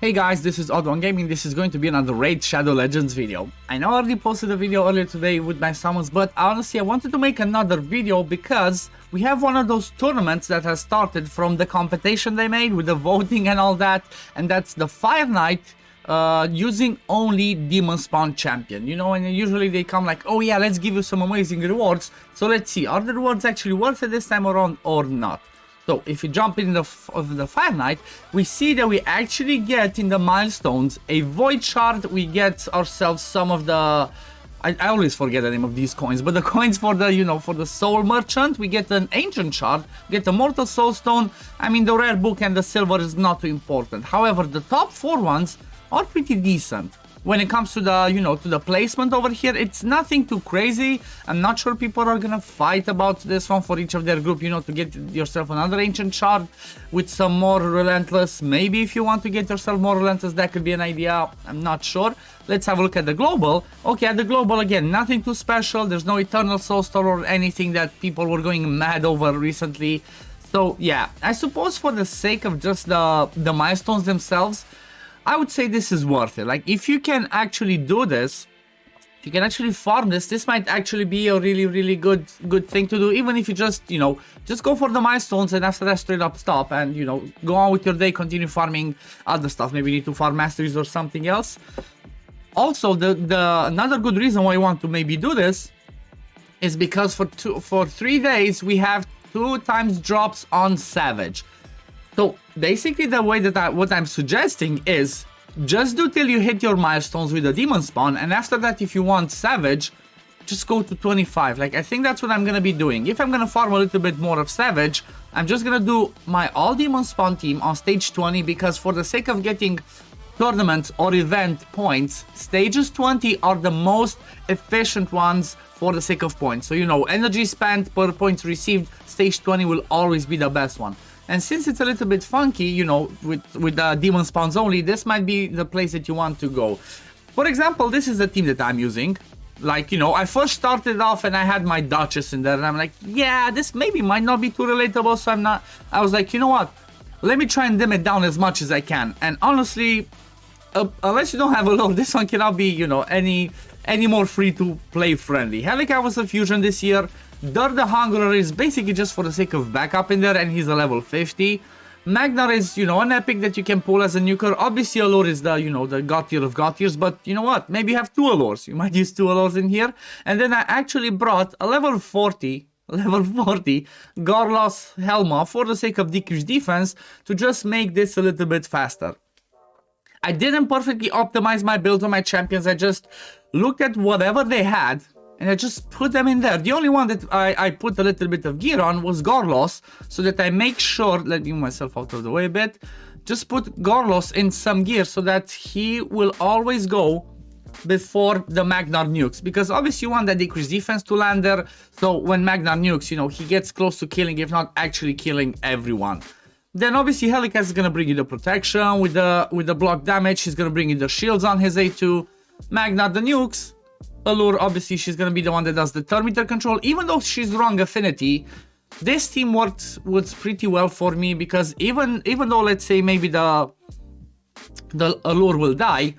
Hey guys, this is OddOneGaming. This is going to be another Raid Shadow Legends video. I know I already posted a video earlier today with my summons, but honestly I wanted to make another video because we have one of those tournaments that has started from the competition they made with the voting and all that, and that's the Fire Knight using only Demonspawn champion. You know, and usually they come like, oh yeah, let's give you some amazing rewards. So let's see, are the rewards actually worth it this time around or not? So if you jump in the Fire Knight, we see that we actually get in the milestones a Void Shard. We get ourselves some of the... I always forget the name of these coins, but the coins for the, you know, for the Soul Merchant, we get an Ancient Shard, get a Mortal Soul Stone. I mean, the Rare Book and the Silver is not too important. However, the top 4 ones are pretty decent. When it comes to the, you know, to the placement over here, it's nothing too crazy. I'm not sure people are gonna fight about this one for each of their group, you know, to get yourself another Ancient Shard with some more Relentless. Maybe if you want to get yourself more Relentless, that could be an idea. I'm not sure. Let's have a look at the Global. Okay, at the Global, again, nothing too special. There's no Eternal Soul Star or anything that people were going mad over recently. So, yeah, I suppose for the sake of just the milestones themselves, I would say this is worth it. Like, if you can actually do this, if you can actually farm this might actually be a really good thing to do. Even if you just, you know, just go for the milestones and after that straight up stop and, you know, go on with your day, continue farming other stuff. Maybe you need to farm masteries or something else. Also, another good reason why I want to maybe do this is because for 3 days we have 2 times drops on Savage. So basically the way that what I'm suggesting is just do till you hit your milestones with the Demonspawn, and after that if you want Savage, just go to 25. Like, I think that's what I'm gonna be doing. If I'm gonna farm a little bit more of Savage, I'm just gonna do my all Demonspawn team on stage 20, because for the sake of getting tournament or event points, stages 20 are the most efficient ones for the sake of points. So, you know, energy spent per points received, stage 20 will always be the best one. And since it's a little bit funky, you know, with the demon spawns only, this might be the place that you want to go. For example, this is the team that I'm using. Like, you know, I first started off and I had my Duchess in there, and I'm like, yeah, this maybe might not be too relatable, so I was like, you know what, let me try and dim it down as much as I can. And honestly, unless you don't have a load, this one cannot be, you know, any more free to play friendly. Helica was a fusion this year. Dur the Hungerer is basically just for the sake of backup in there, and he's a level 50. Magnar is, you know, an epic that you can pull as a nuker. Obviously, Allure is the, you know, the god tier of god tiers, but you know what? Maybe you have 2 Allures. You might use 2 Allures in here. And then I actually brought a level 40 Gorlos Helma for the sake of decreased defense to just make this a little bit faster. I didn't perfectly optimize my build on my champions. I just looked at whatever they had and I just put them in there. The only one that I put a little bit of gear on was Gorlos, so that I make sure, let me move myself out of the way a bit, just put Gorlos in some gear so that he will always go before the Magnar nukes, because obviously you want that decreased defense to land there, so when Magnar nukes, you know, he gets close to killing, if not actually killing everyone. Then obviously Helica is gonna bring you the protection with the block damage. He's gonna bring you the shields on his A2. Magnar the nukes. Allure, obviously she's gonna be the one that does the turn meter control. Even though she's wrong affinity, this team works pretty well for me, because even though, let's say, maybe the Allure will die,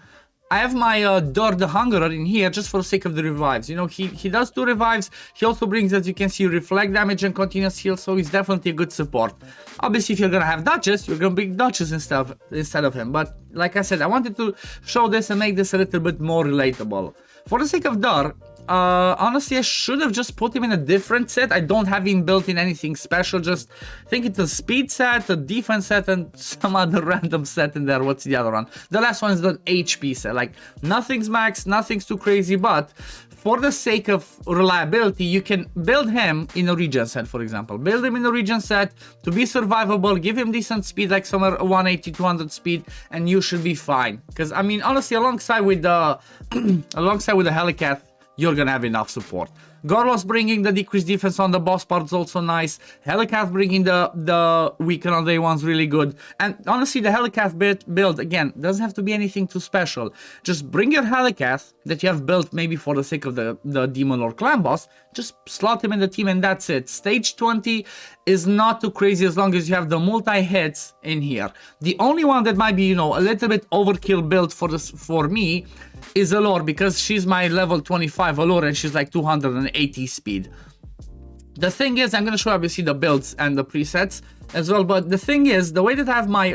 I have my Dur the Hungerer in here just for the sake of the revives. You know, he does 2 revives. He also brings, as you can see, reflect damage and continuous heal, so he's definitely a good support. Obviously, if you're gonna have Duchess, you're gonna bring Duchess instead of him. But like I said, I wanted to show this and make this a little bit more relatable. For the sake of Dur, honestly, I should have just put him in a different set. I don't have him built in anything special. Just think it's a speed set, a defense set, and some other random set in there. What's the other one? The last one is the HP set. Like, nothing's max, nothing's too crazy, but for the sake of reliability, you can build him in a regen set, for example. Build him in a regen set to be survivable, give him decent speed, like somewhere 180, 200 speed, and you should be fine. Because, I mean, honestly, alongside with the Helicat, you're gonna have enough support. Gorlos bringing the decreased defense on the boss part is also nice. Helicath bringing the weaken on day one's really good. And honestly, the Helicath build, again, doesn't have to be anything too special. Just bring your Helicath that you have built maybe for the sake of the demon or clan boss, just slot him in the team and that's it. Stage 20 is not too crazy as long as you have the multi-hits in here. The only one that might be, you know, a little bit overkill build for me is Allure, because she's my level 25 Allure and she's like 280 speed. The thing is, I'm gonna show obviously the builds and the presets as well, but the thing is, the way that I have my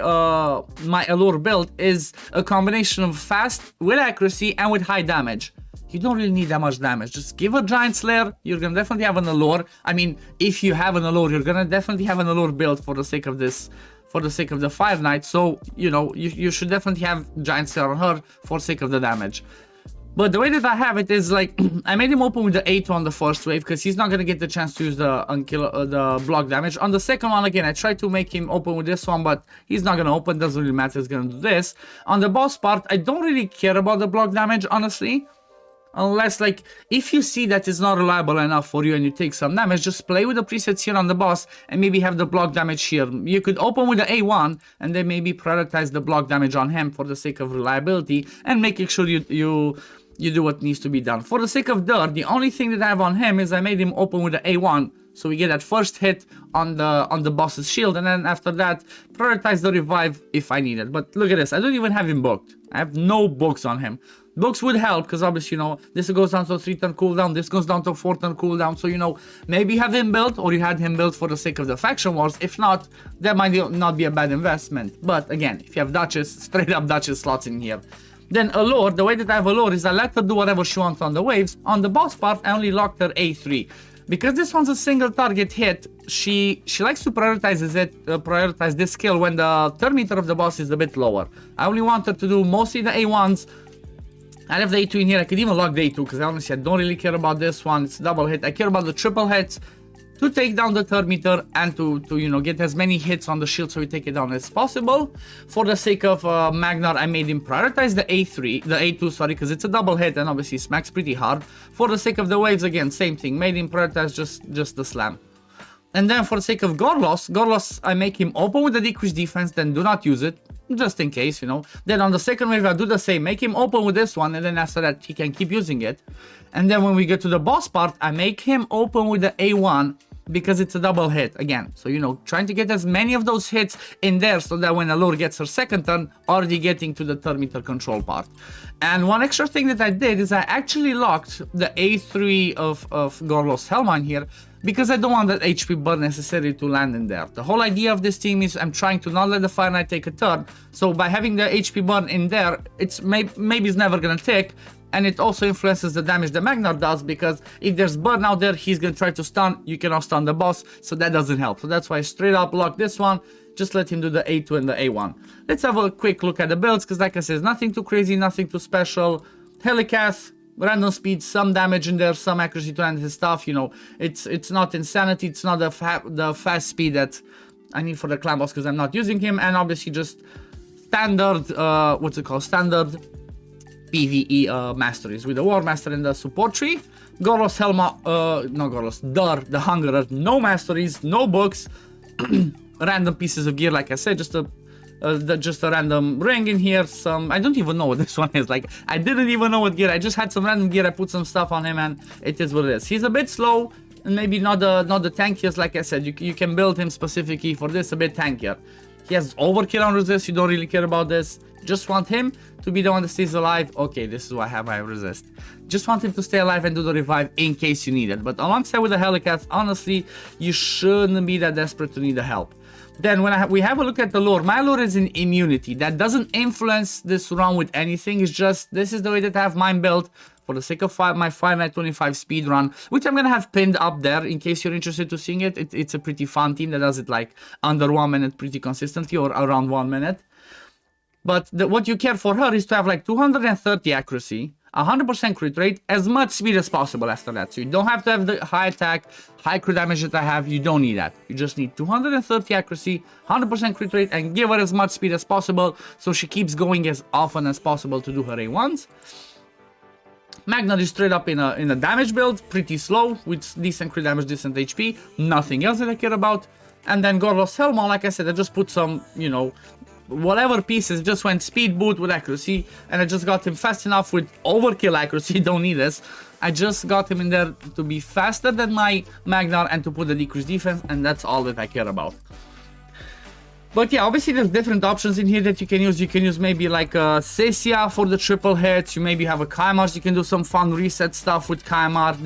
my Allure build is a combination of fast with accuracy and with high damage. You don't really need that much damage. Just give a Giant Slayer, you're gonna definitely have an Allure. I mean, if you have an Allure, you're gonna definitely have an Allure build for the sake of this, for the sake of the Fire Knight. So, you know, you should definitely have Giant Slayer on her for the sake of the damage. But the way that I have it is like, I made him open with the A2 on the first wave because he's not going to get the chance to use the block damage. On the second one, again, I tried to make him open with this one, but he's not going to open, doesn't really matter, he's going to do this. On the boss part, I don't really care about the block damage, honestly. Unless, like, if you see that it's not reliable enough for you and you take some damage, just play with the presets here on the boss and maybe have the block damage here. You could open with the A1 and then maybe prioritize the block damage on him for the sake of reliability and making sure you do what needs to be done. For the sake of Dirt, the only thing that I have on him is I made him open with the A1, so we get that first hit on the boss's shield, and then after that, prioritize the revive if I need it. But look at this, I don't even have him booked. I have no books on him. Books would help, because obviously, you know, this goes down to a 3-turn cooldown, this goes down to a 4-turn cooldown, so, you know, maybe you have him built, or you had him built for the sake of the faction wars. If not, that might not be a bad investment. But again, if you have Duchess, straight up Duchess slots in here. Then Allure, the way that I have Allure is I let her do whatever she wants on the waves. On the boss part, I only locked her A3. Because this one's a single target hit, she likes to prioritize this skill when the turn meter of the boss is a bit lower. I only want her to do mostly the A1s. I have the A2 in here. I could even lock the A2 because honestly I don't really care about this one. It's a double hit. I care about the triple hits to take down the turn meter and to you know, get as many hits on the shield so we take it down as possible. For the sake of Magnar, I made him prioritize the A2, sorry, because it's a double hit and obviously smacks pretty hard. For the sake of the waves, again, same thing, made him prioritize just the slam. And then for the sake of Gorlos, I make him open with the decreased defense, then do not use it, just in case, you know. Then on the second wave, I do the same, make him open with this one, and then after that, he can keep using it. And then when we get to the boss part, I make him open with the A1, because it's a double hit, again. So, you know, trying to get as many of those hits in there so that when Allure gets her second turn, already getting to the turn meter control part. And one extra thing that I did is I actually locked the A3 of Gorlos Helma here, because I don't want that HP burn necessarily to land in there. The whole idea of this team is I'm trying to not let the Fire Knight take a turn, so by having the HP burn in there, it's maybe it's never gonna tick, and it also influences the damage that Magnar does, because if there's burn out there, he's gonna try to stun, you cannot stun the boss, so that doesn't help. So that's why I straight up lock this one, just let him do the A2 and the A1. Let's have a quick look at the builds, because like I said, nothing too crazy, nothing too special. Helicath, random speed, some damage in there, some accuracy to end his stuff, you know, it's not insanity, it's not the fast speed that I need for the clan boss because I'm not using him, and obviously just standard, standard PvE masteries with the War Master and the support tree. Gorlos Helma, no Gorlos, the Hungerer, no masteries, no books, random pieces of gear, like I said, just a random ring in here, some, I don't even know what this one is, like, I didn't even know what gear, I just had some random gear, I put some stuff on him, and it is what it is. He's a bit slow, and maybe not the tankiest, like I said, you can build him specifically for this, a bit tankier. He has overkill on resist, you don't really care about this, just want him to be the one that stays alive. Okay, this is why I have high resist. Just want him to stay alive and do the revive in case you need it, but alongside with the Helicath, honestly, you shouldn't be that desperate to need the help. Then when we have a look at the lore, my lore is in immunity. That doesn't influence this run with anything. It's just, this is the way that I have mine built for the sake of my 5-9-25 speed run, which I'm gonna have pinned up there in case you're interested to seeing it. It's a pretty fun team that does it like under 1 minute pretty consistently, or around 1 minute. But what you care for her is to have like 230 accuracy, 100% crit rate, as much speed as possible after that. So you don't have to have the high attack, high crit damage that I have, you don't need that. You just need 230 accuracy, 100% crit rate, and give her as much speed as possible so she keeps going as often as possible to do her A1s. Magnar is straight up in a damage build, pretty slow, with decent crit damage, decent HP, nothing else that I care about. And then Gorlos Helma, like I said, I just put some, you know, whatever pieces, just went speed boot with accuracy, and I just got him fast enough with overkill accuracy, don't need this. I just got him in there to be faster than my Magnar and to put the decreased defense, and that's all that I care about. But yeah, obviously there's different options in here that you can use. You can use maybe like a Cecia for the triple hits. You maybe have a Kaimar, so you can do some fun reset stuff with Kaimar.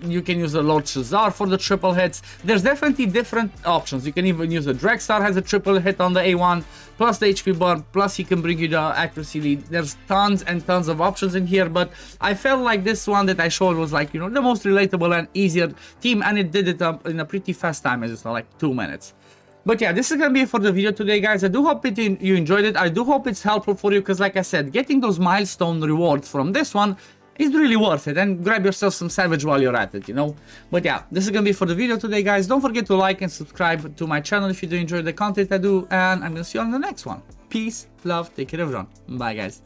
You can use a Lord Shazar for the triple hits. There's definitely different options. You can even use a Drexar, has a triple hit on the A1, plus the HP burn, plus he can bring you the accuracy lead. There's tons and tons of options in here, but I felt like this one that I showed was like, you know, the most relatable and easier team, and it did it in a pretty fast time, as you saw, like 2 minutes. But yeah, this is gonna be it for the video today, guys. I do hope you enjoyed it. I do hope it's helpful for you, because like I said, getting those milestone rewards from this one is really worth it. And grab yourself some Savage while you're at it, you know. But yeah, this is gonna be it for the video today, guys. Don't forget to like and subscribe to my channel if you do enjoy the content I do, and I'm gonna see you on the next one. Peace, love, take care everyone. Bye, guys.